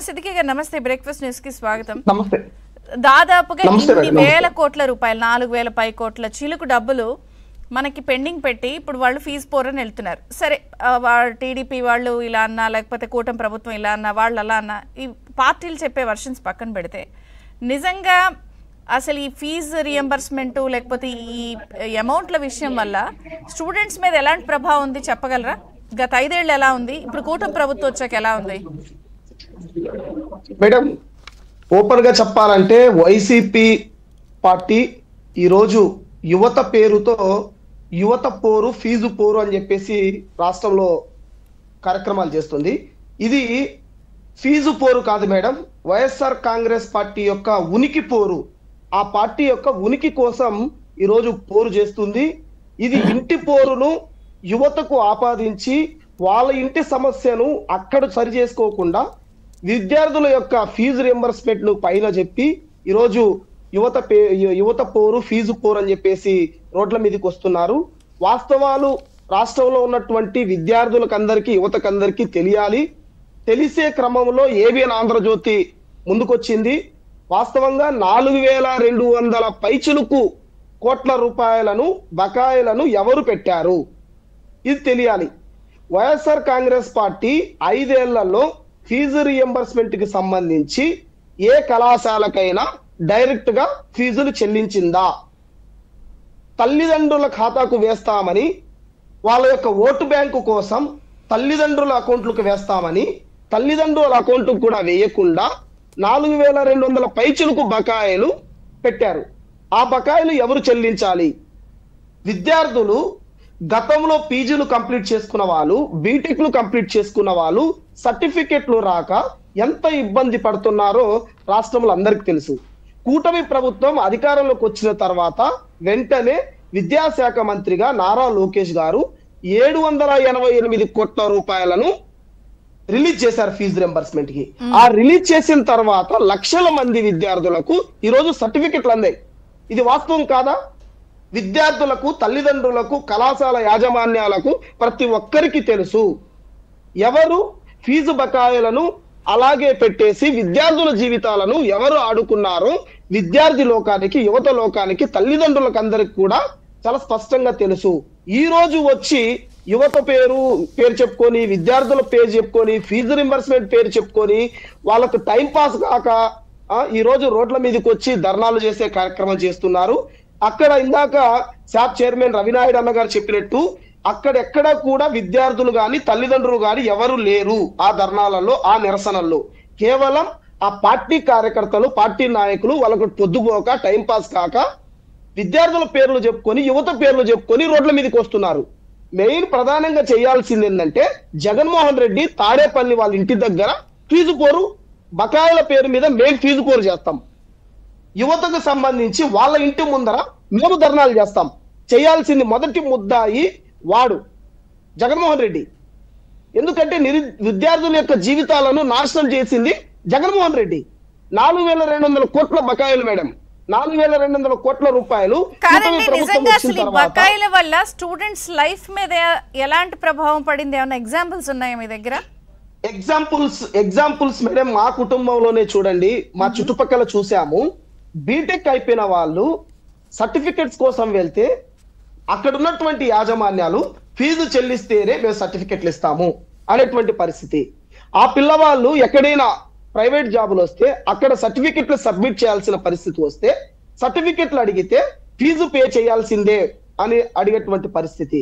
సిద్దికి గారు నమస్తే. Breakfast news కి స్వాగతం. నమస్తే. దాదాపుగా 8,000 కోట్ల రూపాయలు 4,000 పై కోట్ల చిలుకు డబ్బులు మనకి పెండింగ్ పెట్టి ఇప్పుడు వాళ్ళు ఫీజు పోరని వెళ్తున్నారు. సరే, టీడీపీ వాళ్ళు ఇలా అన్నా, లేకపోతే కూటమి ప్రభుత్వం ఇలా అన్నా, వాళ్ళు అలా అన్నా, ఈ పార్టీలు చెప్పే వర్షన్స్ పక్కన పెడితే నిజంగా అసలు ఈ ఫీజు రియంబర్స్మెంట్ లేకపోతే ఈ అమౌంట్ల విషయం వల్ల స్టూడెంట్స్ మీద ఎలాంటి ప్రభావం ఉంది చెప్పగలరా? గత 5 ఏళ్ళు ఎలా ఉంది, ఇప్పుడు కూటమి ప్రభుత్వం వచ్చాక ఎలా ఉంది? మేడం, ఓపెన్ గా చెప్పాలంటే వైసీపీ పార్టీ ఈరోజు యువత పేరుతో యువత పోరు, ఫీజు పోరు అని చెప్పేసి రాష్ట్రంలో కార్యక్రమాలు చేస్తుంది. ఇది ఫీజు పోరు కాదు మేడం, వైఎస్ఆర్ కాంగ్రెస్ పార్టీ యొక్క ఉనికి పోరు. ఆ పార్టీ యొక్క ఉనికి కోసం ఈరోజు పోరు చేస్తుంది. ఇది ఇంటి పోరును యువతకు ఆపాదించి వాళ్ళ ఇంటి సమస్యను అక్కడ సరి చేసుకోకుండా విద్యార్థుల యొక్క ఫీజు రియంబర్స్మెంట్ ను పైన చెప్పి ఈరోజు యువత పోరు, ఫీజు పోరు అని చెప్పేసి రోడ్ల మీదకి వస్తున్నారు. వాస్తవాలు రాష్ట్రంలో ఉన్నటువంటి విద్యార్థులకందరికీ, యువతకందరికీ తెలియాలి. తెలిసే క్రమంలో ఏబిఎన్ ఆంధ్రజ్యోతి ముందుకొచ్చింది. వాస్తవంగా 4,200 పైచులకు కోట్ల రూపాయలను బకాయిలను ఎవరు పెట్టారు ఇది తెలియాలి. వైఎస్ఆర్ కాంగ్రెస్ పార్టీ 5 ఏళ్లలో ఫీజు రియంబర్స్మెంట్ కి సంబంధించి ఏ కళాశాలకైనా డైరెక్ట్ గా ఫీజులు చెల్లించిందా? తల్లిదండ్రుల ఖాతాకు వేస్తామని, వాళ్ళ యొక్క ఓటు బ్యాంకు కోసం తల్లిదండ్రుల అకౌంట్లకు వేస్తామని తల్లిదండ్రుల అకౌంట్కు కూడా వేయకుండా 4,200 పైచులకు బకాయిలు పెట్టారు. ఆ బకాయిలు ఎవరు చెల్లించాలి? విద్యార్థులు గతంలో పీజీలు కంప్లీట్ చేసుకున్న వాళ్ళు, బీటెక్లు కంప్లీట్ చేసుకున్న వాళ్ళు సర్టిఫికెట్లు రాక ఎంత ఇబ్బంది పడుతున్నారో రాష్ట్రంలో అందరికీ తెలుసు. కూటమి ప్రభుత్వం అధికారంలోకి వచ్చిన తర్వాత వెంటనే విద్యాశాఖ మంత్రిగా నారా లోకేష్ గారు 788 కోట్ల రూపాయలను రిలీజ్ చేశారు ఫీజు రియంబర్స్మెంట్ కి. ఆ రిలీజ్ చేసిన తర్వాత లక్షల మంది విద్యార్థులకు ఈరోజు సర్టిఫికెట్లు అందాయి. ఇది వాస్తవం కాదా? విద్యార్థులకు, తల్లిదండ్రులకు, కళాశాల యాజమాన్యాలకు ప్రతి ఒక్కరికి తెలుసు ఎవరు ఫీజు బకాయిలను అలాగే పెట్టేసి విద్యార్థుల జీవితాలను ఎవరు ఆడుకున్నారో విద్యార్థి లోకానికి, యువత లోకానికి, తల్లిదండ్రులకు అందరికి కూడా చాలా స్పష్టంగా తెలుసు. ఈ రోజు వచ్చి యువత పేరు చెప్పుకొని, విద్యార్థుల పేరు చెప్పుకొని, ఫీజు రింబర్స్మెంట్ పేరు చెప్పుకొని వాళ్ళకు టైం పాస్ కాక ఈ రోజు రోడ్ల మీదకి వచ్చి ధర్నాలు చేసే కార్యక్రమం చేస్తున్నారు. అక్కడ ఇందాక శాప్ చైర్మన్ రవినాయుడు అన్న గారు చెప్పినట్టు అక్కడెక్కడ కూడా విద్యార్థులు గాని, తల్లిదండ్రులు గాని ఎవరు లేరు ఆ ధర్నాలలో, ఆ నిరసనల్లో. కేవలం ఆ పార్టీ కార్యకర్తలు, పార్టీ నాయకులు వాళ్ళకు పొద్దుపోక, టైం పాస్ కాక విద్యార్థుల పేర్లు చెప్పుకొని, యువత పేర్లు చెప్పుకొని రోడ్ల మీదకి వస్తున్నారు. మెయిన్ ప్రధానంగా చేయాల్సింది ఏంటంటే జగన్మోహన్ రెడ్డి తాడేపల్లి వాళ్ళ ఇంటి దగ్గర ఫీజు పోరు, బకాయిల పేరు మీద మేము ఫీజు పోరు చేస్తాం. యువతకు సంబంధించి వాళ్ళ ఇంటి ముందర మేము ధర్నాలు చేస్తాం. చేయాల్సింది మొదటి ముద్దాయి వాడు జగన్మోహన్ రెడ్డి. ఎందుకంటే విద్యార్థుల యొక్క జీవితాలను నాశనం చేసింది జగన్మోహన్ రెడ్డి. 4,200 కోట్ల బకాయిలు మేడం, 4,200 కోట్ల రూపాయలు. బకాయిల వల్ల స్టూడెంట్స్ లైఫ్ మీద ఎలాంటి ప్రభావం పడింది? ఏమైనా ఎగ్జాంపుల్స్ ఉన్నాయా మీ దగ్గర? ఎగ్జాంపుల్స్ మేడం మా కుటుంబంలోనే చూడండి, మా చుట్టుపక్కల చూసాము. బీటెక్ అయిపోయిన వాళ్ళు సర్టిఫికెట్స్ కోసం వెళ్తే అక్కడ ఉన్నటువంటి యాజమాన్యాలు ఫీజు చెల్లిస్తేనే మేము సర్టిఫికెట్లు ఇస్తాము అనేటువంటి పరిస్థితి. ఆ పిల్లవాళ్ళు ఎక్కడైనా ప్రైవేట్ జాబులు వస్తే అక్కడ సర్టిఫికెట్లు సబ్మిట్ చేయాల్సిన పరిస్థితి వస్తే సర్టిఫికెట్లు అడిగితే ఫీజు పే చేయాల్సిందే అని అడిగేటువంటి పరిస్థితి.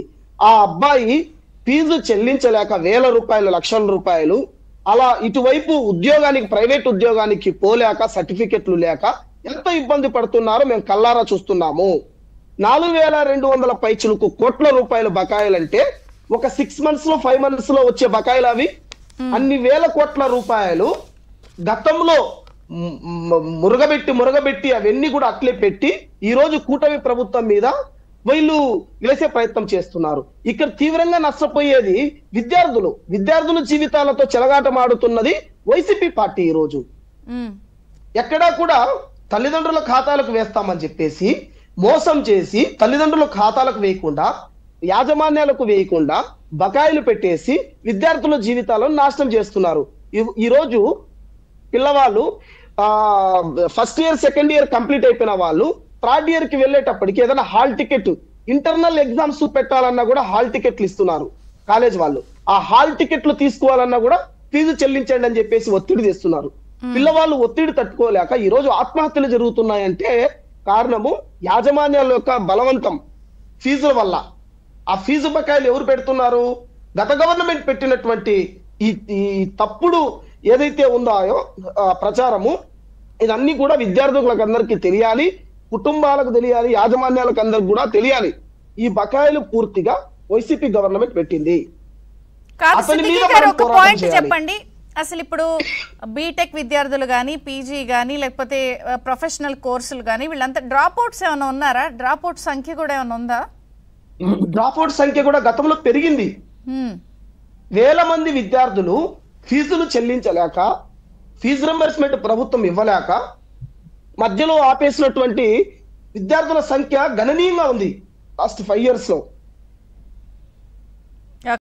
ఆ అబ్బాయి ఫీజు చెల్లించలేక 1,000 రూపాయలు, లక్షల రూపాయలు అలా ఇటువైపు ఉద్యోగానికి, ప్రైవేట్ ఉద్యోగానికి పోలేక, సర్టిఫికెట్లు లేక ఎంత ఇబ్బంది పడుతున్నారో మేము కల్లారా చూస్తున్నాము. 4,200 పైచులకు కోట్ల రూపాయల బకాయిలు అంటే ఒక 6 months లో 5 months లో వచ్చే బకాయిలు అవి. అన్ని వేల కోట్ల రూపాయలు గతంలో మురగబెట్టి అవన్నీ కూడా అట్లే పెట్టి ఈ రోజు కూటమి ప్రభుత్వం మీద వీళ్ళు వేసే ప్రయత్నం చేస్తున్నారు. ఇక్కడ తీవ్రంగా నష్టపోయేది విద్యార్థుల జీవితాలతో చెలగాటమాడుతున్నది వైసీపీ పార్టీ. ఈ రోజు ఎక్కడా కూడా తల్లిదండ్రుల ఖాతాలకు వేస్తామని చెప్పేసి మోసం చేసి తల్లిదండ్రుల ఖాతాలకు వేయకుండా, యాజమాన్యాలకు వేయకుండా బకాయిలు పెట్టేసి విద్యార్థుల జీవితాలను నాశనం చేస్తున్నారు. ఈ రోజు పిల్లవాళ్ళు first year second year complete అయిపోయిన వాళ్ళు థర్డ్ ఇయర్ కి వెళ్ళేటప్పటికి ఏదైనా హాల్ టికెట్ ఇంటర్నల్ ఎగ్జామ్స్ పెట్టాలన్నా కూడా హాల్ టికెట్లు ఇస్తున్నారు కాలేజ్ వాళ్ళు. ఆ హాల్ టికెట్లు తీసుకోవాలన్నా కూడా ఫీజు చెల్లించండి అని చెప్పేసి ఒత్తిడి తెస్తున్నారు. పిల్లవాళ్ళు ఒత్తిడి తట్టుకోలేక ఈ రోజు ఆత్మహత్యలు జరుగుతున్నాయంటే కారణము యాజమాన్యాల యొక్క బలవంతం ఫీజుల వల్ల. ఆ ఫీజు బకాయిలు ఎవరు పెడుతున్నారు? గత గవర్నమెంట్ పెట్టినటువంటి ఈ తప్పుడు ఏదైతే ఉందో ప్రచారము, ఇదన్నీ కూడా విద్యార్థులకు అందరికీ తెలియాలి, కుటుంబాలకు తెలియాలి, యాజమాన్యాలకు అందరికి కూడా తెలియాలి. ఈ బకాయిలు పూర్తిగా వైసీపీ గవర్నమెంట్ పెట్టింది. ఒక పాయింట్ చెప్పండి, అసలు ఇప్పుడు బీటెక్ విద్యార్థులు కానీ, పీజీ కానీ, లేకపోతే ప్రొఫెషనల్ కోర్సులు కానీ, వీళ్ళంతా డ్రాప్ అవుట్స్ ఏమైనా ఉన్నారా? డ్రాప్ అవుట్ సంఖ్య కూడా ఏమైనా ఉందా? డ్రాప్ అవుట్ సంఖ్య కూడా గతంలో పెరిగింది. వేల మంది విద్యార్థులు ఫీజులు చెల్లించలేక, ఫీజు రింబర్స్మెంట్ ప్రభుత్వం ఇవ్వలేక మధ్యలో ఆపేసినటువంటి విద్యార్థుల సంఖ్య గణనీయంగా ఉంది లాస్ట్ 5 years లో.